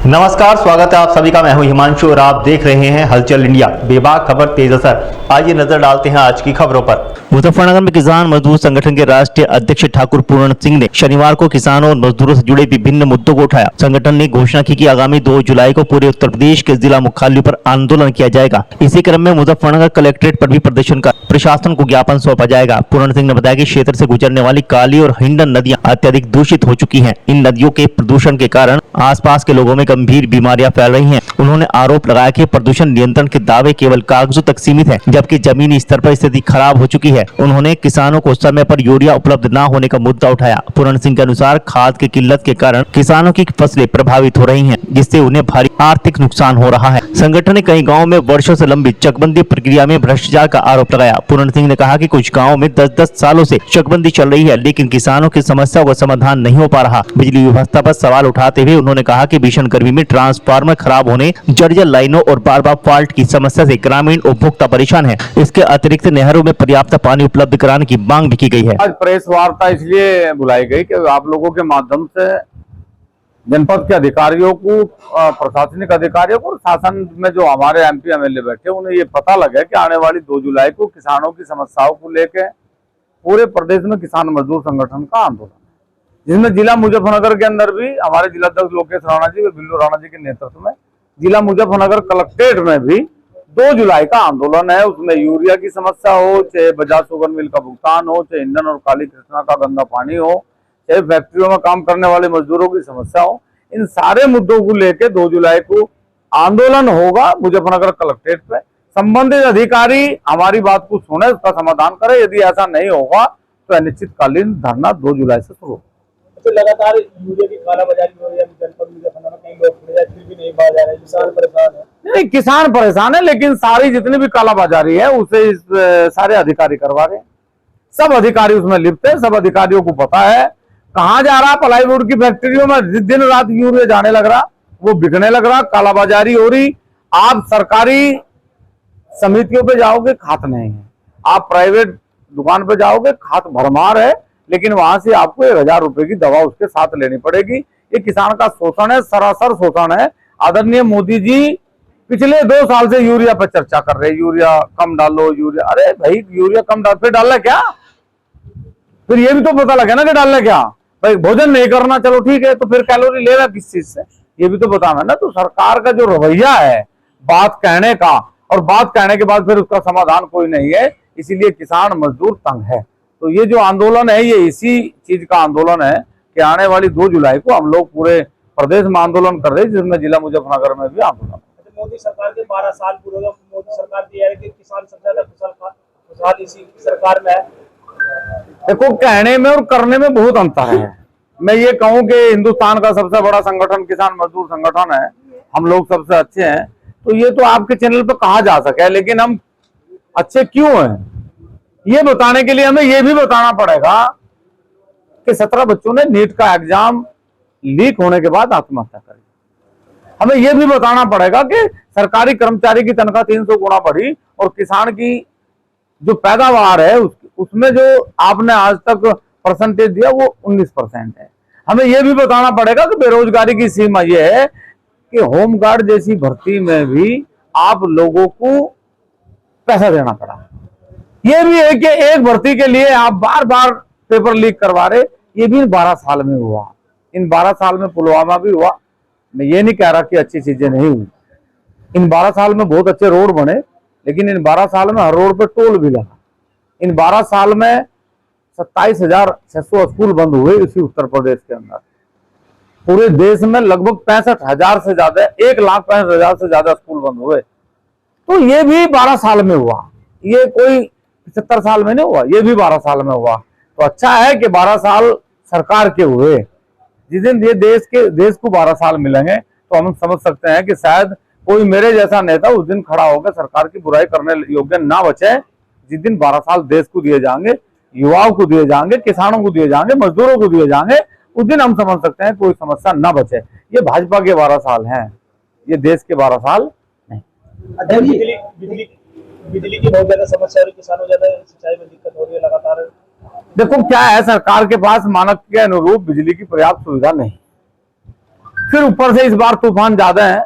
नमस्कार, स्वागत है आप सभी का। मैं हूं हिमांशु और आप देख रहे हैं हलचल इंडिया। बेबाक खबर तेज असर। आइए नजर डालते हैं आज की खबरों पर। मुजफ्फरनगर में किसान मजदूर संगठन के राष्ट्रीय अध्यक्ष ठाकुर पूर्ण सिंह ने शनिवार को किसानों और मजदूरों से जुड़े विभिन्न मुद्दों को उठाया। संगठन ने घोषणा की कि आगामी 2 जुलाई को पूरे उत्तर प्रदेश के जिला मुख्यालयों पर आंदोलन किया जाएगा। इसी क्रम में मुजफ्फरनगर कलेक्ट्रेट पर भी प्रदर्शन कर प्रशासन को ज्ञापन सौंपा जाएगा। पूर्ण सिंह ने बताया कि क्षेत्र से गुजरने वाली काली और हिंडन नदियां अत्यधिक दूषित हो चुकी हैं। इन नदियों के प्रदूषण के कारण आसपास के लोगों में गंभीर बीमारियां फैल रही हैं। उन्होंने आरोप लगाया कि प्रदूषण नियंत्रण के दावे केवल कागजों तक सीमित हैं, जबकि जमीनी स्तर पर स्थिति खराब हो चुकी है। उन्होंने किसानों को समय पर यूरिया उपलब्ध न होने का मुद्दा उठाया। पूर्ण सिंह के अनुसार खाद की किल्लत के कारण किसानों की फसलें प्रभावित हो रही हैं, जिससे उन्हें भारी आर्थिक नुकसान हो रहा है। संगठन ने कई गाँव में वर्षों से लंबित चकबंदी प्रक्रिया में भ्रष्टाचार का आरोप लगाया। पूर्ण सिंह ने कहा कि कुछ गाँव में 10-10 सालों से चकबंदी चल रही है, लेकिन किसानों की समस्या का समाधान नहीं हो पा रहा। बिजली व्यवस्था पर सवाल उठाते हुए उन्होंने कहा कि भीषण गर्मी में ट्रांसफार्मर खराब होने, जर्जर लाइनों और बार-बार फॉल्ट की समस्या से ग्रामीण उपभोक्ता परेशान है। इसके अतिरिक्त नहरों में पर्याप्त पानी उपलब्ध कराने की मांग भी की गई है। आज प्रेस वार्ता इसलिए बुलाई गई कि आप लोगों के माध्यम से जनपद के अधिकारियों को, प्रशासनिक अधिकारियों को और शासन में जो हमारे एमपी एमएलए बैठे, उन्हें ये पता लगे कि आने वाली 2 जुलाई को किसानों की समस्याओं को लेकर पूरे प्रदेश में किसान मजदूर संगठन का आंदोलन है, जिसमें जिला मुजफ्फरनगर के अंदर भी हमारे जिलाध्यक्ष लोकेश राणा जी और बिल्लू राणा जी के नेतृत्व में जिला मुजफ्फरनगर कलेक्ट्रेट में भी 2 जुलाई का आंदोलन है। उसमें यूरिया की समस्या हो, चाहे बजाज शुगर मिल का भुगतान हो, चाहे ईंधन और काली कृष्णा का गंदा पानी हो, चाहे फैक्ट्रियों में काम करने वाले मजदूरों की समस्या हो, इन सारे मुद्दों को लेकर 2 जुलाई को आंदोलन होगा मुजफ्फरनगर कलेक्ट्रेट पे। संबंधित अधिकारी हमारी बात को सुने, उसका समाधान करे। यदि ऐसा नहीं होगा तो अनिश्चितकालीन धरना 2 जुलाई से शुरू होगा। तो लगातार यूरिया की कालाबाजारी हो रही है जनपद मुजफ्फरनगर, कई लोग फिर भी नहीं बाज आ रहे, किसान परेशान है। नहीं, किसान परेशान है, लेकिन सारी जितनी भी कालाबाजारी है उसे सारे अधिकारी करवा रहे हैं। सब अधिकारी उसमें लिप्त है, सब अधिकारियों को पता है कहाँ जा रहा। प्लाईवुड की फैक्ट्रियों में दिन रात यूरिया जाने लग रहा, वो बिकने लग रहा, कालाबाजारी हो रही। आप सरकारी समितियों पे जाओगे, खात नहीं है। आप प्राइवेट दुकान पे जाओगे, खात भरमार है, लेकिन वहां से आपको 1000 रुपए की दवा उसके साथ लेनी पड़ेगी। ये किसान का शोषण है, सरासर शोषण है। आदरणीय मोदी जी पिछले 2 साल से यूरिया पर चर्चा कर रहे हैं, यूरिया कम डालो, यूरिया। अरे भाई, यूरिया कम डाल, फिर डालना क्या? फिर ये भी तो पता लगे ना कि डालना क्या। भाई भोजन नहीं करना, चलो ठीक है, तो फिर कैलोरी ले रहा किस चीज से, ये भी तो बताना ना। तो सरकार का जो रवैया है बात कहने का, और बात कहने के बाद फिर उसका समाधान कोई नहीं है, इसीलिए किसान मजदूर तंग है। तो ये जो आंदोलन है, ये इसी चीज का आंदोलन है कि आने वाली 2 जुलाई को हम लोग पूरे प्रदेश में आंदोलन कर रहे हैं, जिसमें जिला मुजफ्फरनगर में भी आंदोलन। मोदी सरकार के 12 साल पूरे हो गए। मोदी सरकार की है कि किसान सबसे ज्यादा खुशहाल इसी सरकार में है। देखो, कहने में और करने में बहुत अंतर है। मैं ये कहूं कि हिंदुस्तान का सबसे बड़ा संगठन किसान मजदूर संगठन है, हम लोग सबसे अच्छे हैं, तो ये तो आपके चैनल पर कहा जा सके। लेकिन हम अच्छे क्यों हैं, ये बताने के लिए हमें ये भी बताना पड़ेगा कि 17 बच्चों ने नीट का एग्जाम लीक होने के बाद आत्महत्या करी। हमें यह भी बताना पड़ेगा कि सरकारी कर्मचारी की तनख्वाह 300 गुना बढ़ी और किसान की जो पैदावार है उसमें जो आपने आज तक परसेंटेज दिया वो 19% है। हमें यह भी बताना पड़ेगा कि बेरोजगारी की सीमा यह है कि होमगार्ड जैसी भर्ती में भी आप लोगों को पैसा देना पड़ा। यह भी है कि एक भर्ती के लिए आप बार बार पेपर लीक करवा रहे। ये भी इन 12 साल में हुआ। इन 12 साल में पुलवामा भी हुआ। मैं ये नहीं कह रहा कि अच्छी चीजें नहीं हुई। इन 12 साल में बहुत अच्छे रोड बने, लेकिन इन 12 साल में हर रोड पे टोल भी लगा। इन 12 साल में 27,600 स्कूल बंद हुए इसी उत्तर प्रदेश के अंदर। पूरे देश में लगभग 65,000 से ज्यादा, 1,65,000 से ज्यादा स्कूल बंद हुए। तो ये भी 12 साल में हुआ, ये कोई 75 साल में नहीं हुआ, ये भी 12 साल में हुआ। तो अच्छा है कि 12 साल सरकार के हुए। जिस दिन ये देश को 12 साल मिलेंगे तो हम समझ सकते हैं कि शायद कोई मेरे जैसा नेता उस दिन खड़ा होकर सरकार की बुराई करने योग्य ना बचे। जिस दिन 12 साल देश को दिए जाएंगे, युवाओं को दिए जाएंगे, किसानों को दिए जाएंगे, मजदूरों को दिए जाएंगे, उस दिन हम समझ सकते हैं कोई समस्या ना बचे। ये भाजपा के 12 साल हैं, ये देश के 12 साल नहीं। बिजली की बहुत ज्यादा समस्या है, किसानों ज्यादा सिंचाई में दिक्कत हो रही है लगातार। देखो क्या है, सरकार के पास मानक के अनुरूप बिजली की पर्याप्त सुविधा नहीं। फिर ऊपर से इस बार तूफान ज्यादा है,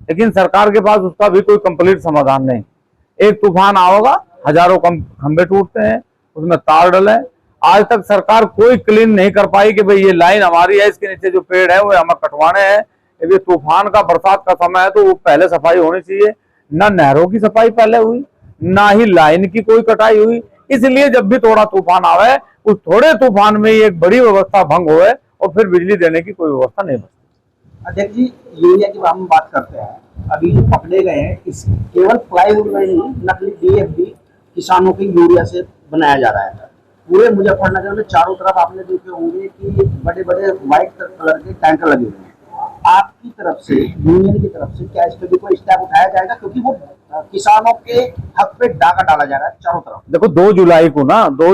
लेकिन सरकार के पास उसका भी कोई कंप्लीट समाधान नहीं। एक तूफान आओगा, हजारों खंबे टूटते हैं, उसमें तार डले। आज तक सरकार कोई क्लीन नहीं कर पाई कि भाई ये लाइन हमारी है, इसके नीचे जो पेड़ है वो हमें कटवाने हैं। ये तूफान का, बरसात का समय है तो वो पहले सफाई होनी चाहिए। ना नहरों की सफाई पहले हुई, ना ही लाइन की कोई कटाई हुई। इसलिए जब भी थोड़ा तूफान आवे, उस थोड़े तूफान में एक बड़ी व्यवस्था भंग होए और फिर बिजली देने की कोई व्यवस्था नहीं बचती। अध्यक्ष जी, यूरिया की हम बात करते हैं, अभी जो पकड़े गए हैं इस केवल प्लाईवुड में ही नकली डीएपी किसानों की यूरिया से बनाया जा रहा है। पूरे मुजफ्फरनगर में चारों तरफ आपने देखे होंगे कि बड़े बड़े व्हाइट कलर के टैंकर लगे हुए हैं। आपकी तरफ से, यूनियन की तरफ से क्या इस पर भी कोई स्टेप उठाया जाएगा, क्योंकि वो किसानों के हक पे डाका डाला जा रहा है चारों तरफ। देखो 2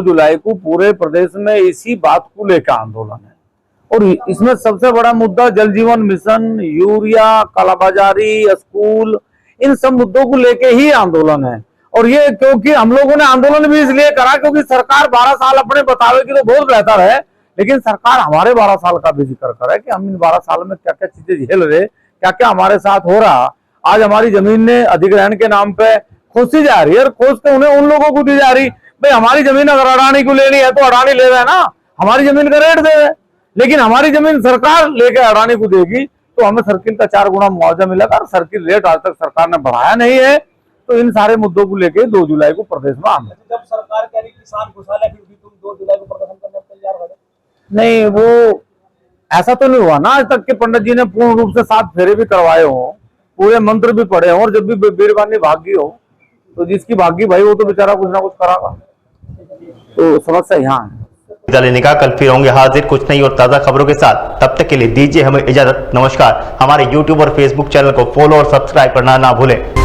जुलाई को पूरे प्रदेश में इसी बात को लेकर आंदोलन है, और इसमें सबसे बड़ा मुद्दा जल जीवन मिशन, यूरिया, कालाबाजारी, स्कूल, इन सब मुद्दों को लेके ही आंदोलन है। और ये क्योंकि हम लोगों ने आंदोलन भी इसलिए करा क्योंकि सरकार 12 साल अपने बतावेगी तो बहुत बेहतर है, लेकिन सरकार हमारे 12 साल का भी जिक्र करे कि हम इन 12 साल में क्या क्या चीजें झेल रहे, क्या क्या हमारे साथ हो रहा। आज हमारी जमीन ने अधिग्रहण के नाम पे खोसी जा रही है, और खोज के उन्हें उन लोगों को दी जा रही। भाई हमारी जमीन अगर अडानी को लेनी है तो अडानी ले रहे ना, हमारी जमीन का रेट दे रहे, लेकिन हमारी जमीन सरकार लेके अडानी को देगी तो हमें सर्किल का 4 गुना मुआवजा मिलेगा। और सर्किल रेट आज तक सरकार ने बढ़ाया नहीं है। तो इन सारे मुद्दों को लेके 2 जुलाई को प्रदेश में आंदोलन। जब सरकार कह रही किसान खुशहाल है, फिर भी तुम 2 जुलाई को प्रदर्शन करने को तैयार हो गए? नहीं, वो ऐसा तो नहीं हुआ ना आज तक कि पंडित जी ने पूर्ण रूप से 7 फेरे भी करवाए हो, पूरे मंत्र भी पढ़े हो, और जब भी बीरबानी भागी हो तो जिसकी भागी भाई वो तो बेचारा कुछ ना कुछ करागा। तो समस्या यहाँ है। विदा लेने का कल फिर होंगे हाजिर कुछ नई और ताज़ा खबरों के साथ। तब तक के लिए दीजिए हमें इजाजत। नमस्कार। हमारे YouTube और Facebook चैनल को फॉलो और सब्सक्राइब करना ना भूलें।